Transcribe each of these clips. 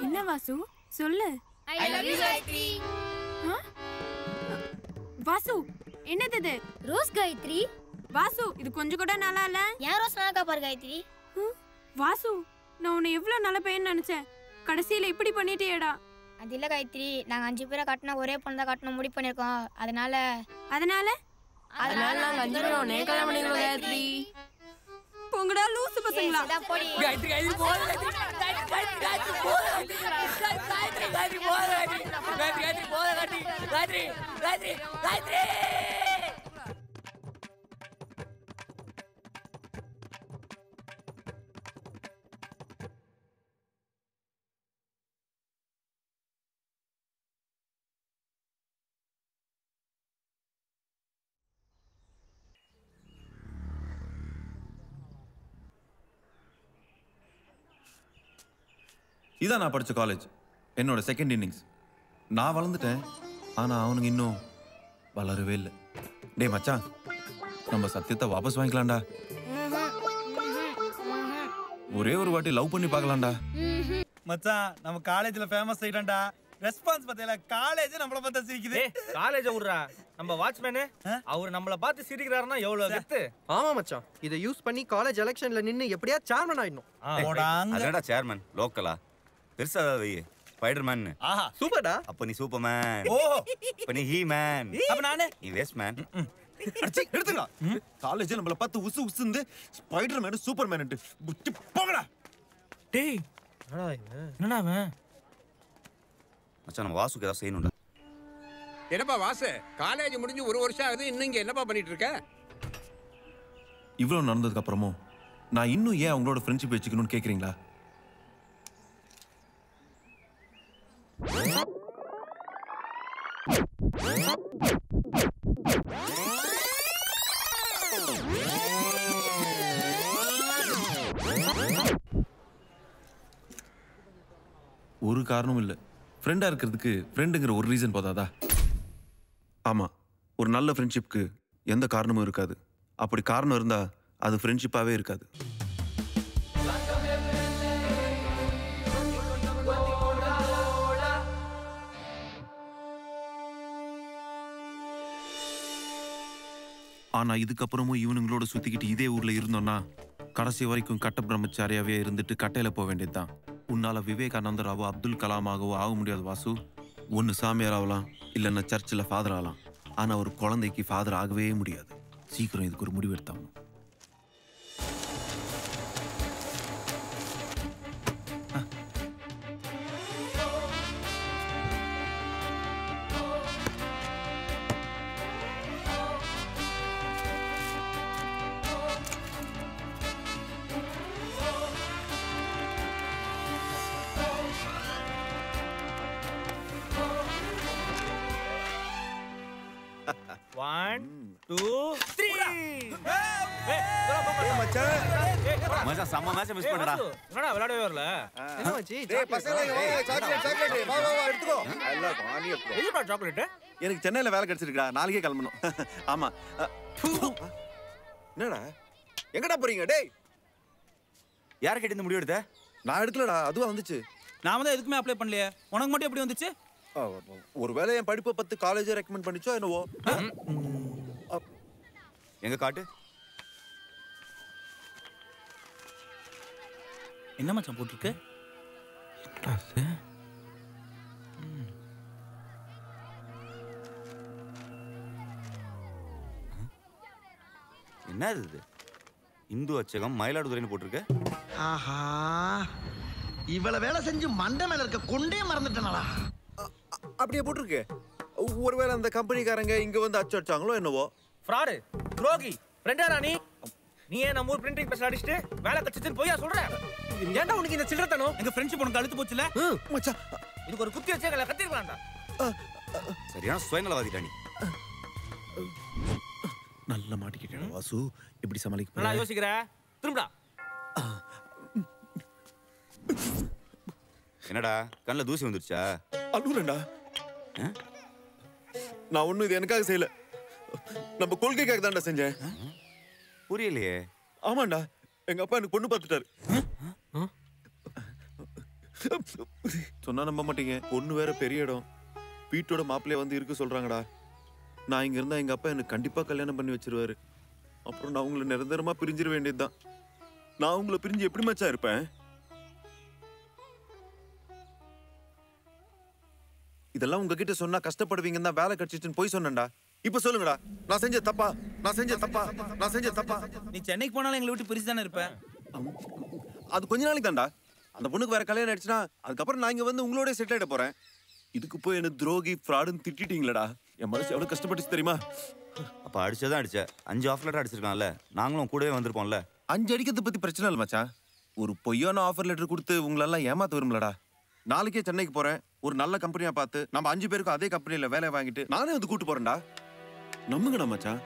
என்ன வாசு சொல்லு. வாசு என்னது இது? ரோஸ் காயத்ரி. வாசு இது கொஞ்சம் கூட நல்லா இல்ல. ஏன் ரோஸ் நல்லா பாரு காயத்ரி. வாசு நான் உன்னை எவ்வளவு நல்ல பையன் நினைச்சேன், கடைசியில இப்படி பண்ணிட்டேடா. அது இல்ல காயத்ரி, நாங்க 5 பேரை கட்டணும், ஒரே பொண்ணு தான் கட்டணும் முடிவு பண்ணிருக்கோம். அதனால நாங்க 5 பேரும் உன்னை கல்யாணம் பண்ணிடுவோம் காயத்ரி. போங்கடா லூசு பசங்களா. காயத்ரி காயத்ரி போற காயத்ரி காயத்ரி போற காயத்ரி காயத்ரி போற காயத்ரி போற காயத்ரி காயத்ரி காயத்ரி. இதான் நான் படித்த காலேஜ், என்னோட செகண்ட் இன்னிங்ஸ். நான் வளர்ந்துட்டேன், ஆனால் அவனுங்க இன்னும் வளரவே இல்லை. டே மச்சான், நம்ம சத்தியத்தை வாபஸ் வாங்கிக்கலாம்டா. ஒரே ஒரு வாட்டி லவ் பண்ணி பார்க்கலாம்டா. மச்சான் நம்ம காலேஜ்ல ஃபேமஸ் ஆயிட்டான்டா. ரெஸ்பான்ஸ் பத்தியில காலேஜ் நம்மள பார்த்தா சிரிக்குது. காலேஜ் விடுறா, நம்ம வாட்ச்மேன் அவர் நம்மள பார்த்து சிரிக்கிறாருன்னா எவ்வளவு கெத்து. ஆமா மச்சான், இதை யூஸ் பண்ணி காலேஜ் எலெக்ஷன்ல நின்னு எப்படியா சேர்மன் ஆயிடணும். அதடா சேர்மன் லோக்கலா பெருசா வை ஸ்பைடர்மேன். ஆஹா சூப்பர்டா. அப்ப நீ சூப்பர்மேன். ஓ அப்ப நீ ஹீ மேன். அப்ப நானே நீ வேஸ்ட் மேன். அடிச்சி எடுத்துடா. காலேஜ் நம்மள பார்த்து உசு உசுந்து ஸ்பைடர்மேன் சூப்பர்மேன் புட்டி போங்கடா. டேய் என்னடா அவன்? மச்சான் நம்ம வாசுக்கு ஏதாவது செய்யணும்டா. என்னப்பா வாசு, காலேஜ் முடிஞ்சு 1 வருஷம் ஆகுது, இன்னும் இங்க என்னப்பா பண்ணிட்டு இருக்க? இவ்வளவு நடந்ததுக்கு அப்புறமும் நான் இன்னும் ஏன் அவங்களோட ஃப்ரெண்ட்ஷிப் வச்சுக்கணும்னு கேக்குறீங்களா? ஒரு காரணம் இல்லை. ஃப்ரெண்டா இருக்கிறதுக்கு ஃப்ரெண்டுங்கிற ஒரு ரீசன் போதாதா? ஆமா, ஒரு நல்ல ஃப்ரெண்ட்ஷிப்க்கு எந்த காரணமும் இருக்காது. அப்படி காரணம் இருந்தா அது ஃப்ரெண்ட்ஷிப்பாவே இருக்காது. ஆனா இதுக்கப்புறமும் இவனுங்களோட சுத்திக்கிட்டு இதே ஊர்ல இருந்தோம்னா கடைசி வரைக்கும் கட்ட பிரம்மச்சாரியாவே இருந்துட்டு கட்டையில போக வேண்டியதுதான். உன்னால விவேகானந்தராவோ அப்துல் கலாமாகவோ ஆக முடியாது வாசு. ஒன்னு சாமியார் ஆகலாம், இல்லைன்னா சர்ச்சில் ஃபாதர் ஆகலாம். ஆனா ஒரு குழந்தைக்கு ஃபாதர் ஆகவே முடியாது. சீக்கிரம் இதுக்கு ஒரு முடிவு எடுத்தாங்க. மச்சான் செம்ம மேட்ச் மிஸ் பண்ணடா. என்னடா விளையாடவே வரல? என்ன மச்சி? டேய் பசங்க சாக்லேட் வா வா எடுத்துக்கோ. எல்லாம் வாங்கி எடுத்துக்கோ. எதுடா சாக்லேட்? எனக்கு சென்னையில வேலை கிடைச்சிருக்கா, நாளைக்கே கிளம்பணும். ஆமா. என்னடா எங்கடா போறீங்க? டேய் யார கேட்டு இந்த முடிவு எடுத்த? நான் எடுக்கலடா, அதுவா வந்துச்சு. நாம தான் எதுக்குமே அப்ளை பண்ணலையே, உனக்கு மட்டும் எப்படி வந்துச்சு? ஒருவேளை என் படிப்பை பத்தி காலேஜ் ரெக்கமெண்ட் பண்ணிச்சோ என்னவோ. எங்க காட்டு. என்ன மச்சான் போட்டுருக்கு? என்ன இது? இந்து அச்சகம் மயிலாடுதுறைன்னு போட்டிருக்கு. ஆஹா, இவ்வளவு வேலை செஞ்சு மண்டை மேல இருக்க கொண்டே மறந்துட்டேனடா. அப்படியே போட்டிருக்கு. ஒருவேளை அந்த கம்பெனிக்காரங்க இங்க வந்து அச்சு அடிச்சாங்களோ என்னவோ. ஃப்ராடு, துரோகி, ஃப்ரெண்டா நீ? நீ ஏன் நம்ம ஊர் பிரிண்டிங் பிரஸ் அடிச்சிட்டு வேலை கச்சிச்சுன்னு போயா சொல்ற? ஏன்டா உனக்கு இந்த சில்லறத்தனம்? எங்க ஃப்ரெண்ட்ஷிப் உனக்கு அழுத்து போச்சுல? மச்சான் இதுக்கு ஒரு குத்தி வச்சே கத்திருக்கலாம்டா. சரியான சுயநலவாதிடா நீ. நல்ல மாட்டிக்கிட்டேன் வாசு. இப்படி சமாளிக்க நான் யோசிக்கிற திரும்படா. என்னடா கண்ணில் தூசி வந்துருச்சா? அழுகுறேன்டா. நான் ஒன்றும் இது எனக்காக செய்யல, நம்ம கொள்கைக்காக தான்டா செஞ்சேன். புரியலையே. ஆமாண்டா, எங்க அப்பா எனக்கு பொண்ணு பார்த்துட்டாரு. சொன்னா நம்ப மாட்டீங்க, பொண்ணு வேற பெரிய இடம், வீட்டோட மாப்பிள்ளைய வந்து இருக்க சொல்றாங்கடா. நான் இங்க இருந்தா எங்க அப்பா எனக்கு கண்டிப்பா கல்யாணம் பண்ணி வச்சிருவாரு. அப்புறம் நான் உங்களை நிரந்தரமா பிரிஞ்சிட வேண்டியதுதான். நான் உங்களை பிரிஞ்சு எப்படி மச்சான் இருப்பேன்? இதெல்லாம் உங்ககிட்ட சொன்னா கஷ்டப்படுவீங்கன்னு தான் வேலை கிடைச்சிச்சுன்னு போய் சொன்னேன்டா. இப்ப சொல்லுங்கடா, நான் செஞ்ச தப்பா? நான் செஞ்ச தப்பா? நான் செஞ்ச தப்பா? நீ சென்னைக்கு போனாலும் எங்களை விட்டு பிரிச்சு தானே இருப்ப. அது கொஞ்ச நாளைக்கு தான்டா. அந்த பொண்ணுக்கு வேற கல்யாணம் ஆயிடுச்சுன்னா அதுக்கப்புறம் நான் இங்க வந்து உங்களோட செட்டில் ஆயிட போறேன். இதுக்கு போய் என்ன துரோகி ஃப்ராடுன்னு திட்டிட்டீங்களடா. என் மனசு எவ்வளவு கஷ்டப்பட்டுச்சு தெரியுமா? அப்ப அடிச்சதான் அடிச்ச. 5 ஆஃப் லெட்டர் அடிச்சிருக்கான்ல, நாங்களும் கூடவே வந்திருப்போம்ல. 5 அடிக்கிறத பத்தி பிரச்சனை இல்லை மச்சான். ஒரு பொய்யான ஆஃபர் லெட்டர் கொடுத்து உங்களெல்லாம் ஏமாத்த விரும்பலடா. நாளைக்கே சென்னைக்கு போறேன், ஒரு நல்ல கம்பெனியா பார்த்து நம்ம 5 பேருக்கும் அதே கம்பெனில வேலை வாங்கிட்டு நானே வந்து கூட்டு போறேன்டா. நம்புங்கடா மச்சான்.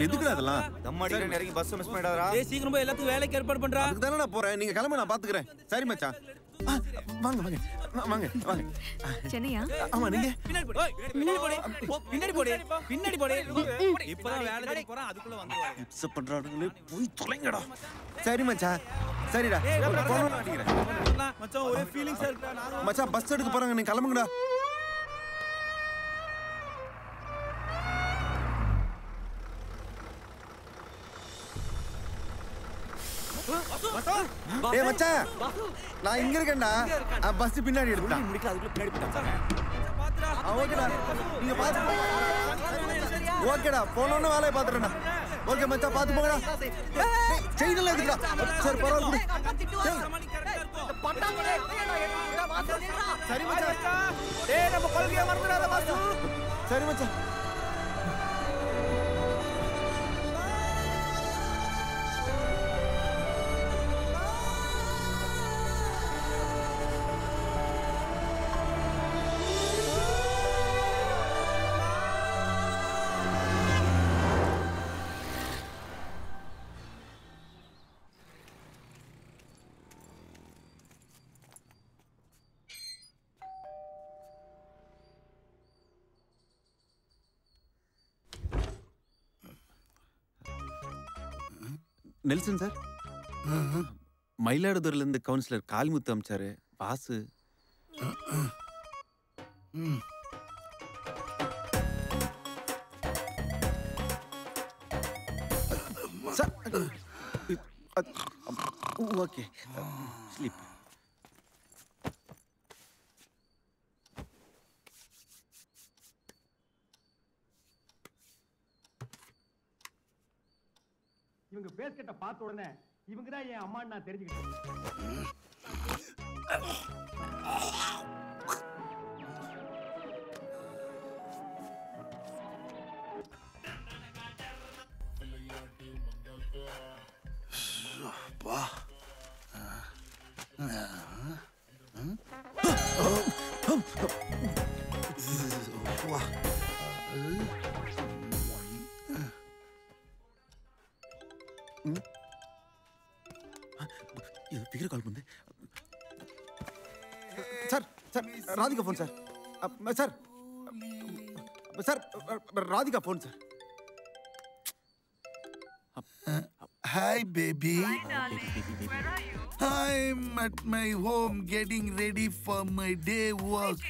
எதுக்குடா அதெல்லாம்? தம்மாடிக்கிறேன் இறங்கி பஸ் மிஸ் பண்ணிடாதடா. சீக்கிரம் போய் எல்லாத்துக்கும் வேலைக்கு ஏற்பாடு பண்றா. அதுக்கு தானே நான் போறேன், நீங்க கிளம்ப, நான் பாத்துக்கிறேன். சரி மச்சான், வாங்க வாங்க வாங்க வாங்க. சென்னையா? ஆமா, நீங்க பின்னாடி போடு. பின்னாடி போடு. பின்னாடி போடு. பின்னாடி போடு. இப்பதான் வேலை தேடி போறேன், அதுக்குள்ள வந்துருவாங்க. இப்ஸ் பண்றானுங்களே, போய் தொலைங்கடா. சரி மச்சான், சரிடா. போன் அடிக்கிறேன் மச்சான். ஒரே ஃபீலிங்ஸா இருக்குடா. நான் மச்சான் பஸ் எடுக்க போறாங்க, நீங்க கிளம்புங்கடா. ஏய் மச்சான், நான் இங்க இருக்கேன்டா. பஸ் பின்னாடி எடுத்துடா. முடிக்கல, அதுக்குள்ள பின்னாடி போட்டாங்க. ஓகேடா, நீங்க பாத்து போங்க. ஓகேடா, போனோன்னு வேலையை பாத்துறேன்டா. ஓகே மச்சான், பாத்து போங்கடா. செயின்ல இருக்குடா. சரி பரவாயில்ல. சரி மச்சான். டேய் நம்ம கொள்கையை மறந்துடாத பாசு. சரி மச்சான். நெல்சன் சார், மயிலாடுதுறையில இருந்து கவுன்சிலர் காளிமுத்து அமிச்சாரு. Vasu okay, sleep. இவங்க பேஸ்கட்ட பார்த்த உடனே இவங்க தான் என் அம்மான்னு நான் தெரிஞ்சுக்கிட்டேன். ஃபிகர் கால் பண்ணு sir. Sir Radhika phone sir. Sir sir Radhika phone sir. Hi baby. I'm at my home getting ready for my day work.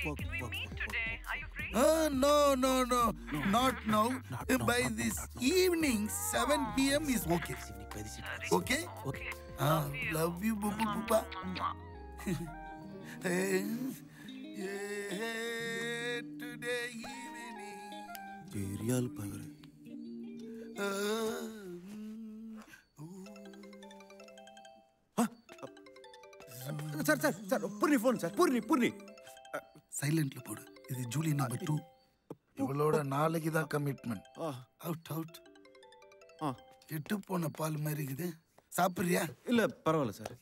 No, not now. By this evening, 7 p.m. is okay. Okay? Okay. Love you, boo boo boo. Today evening. Real power. Sir sir sir Poorni phone sir. Poorni சைலண்ட்ல போடு. இது Julie number 2. இவளோட நாளைக்கு தான் commitment. Out. கெட்டு போன பால் மாதிரி இருக்குது. சாப்பிட்றியா? இல்ல பரவாயில்ல சார்.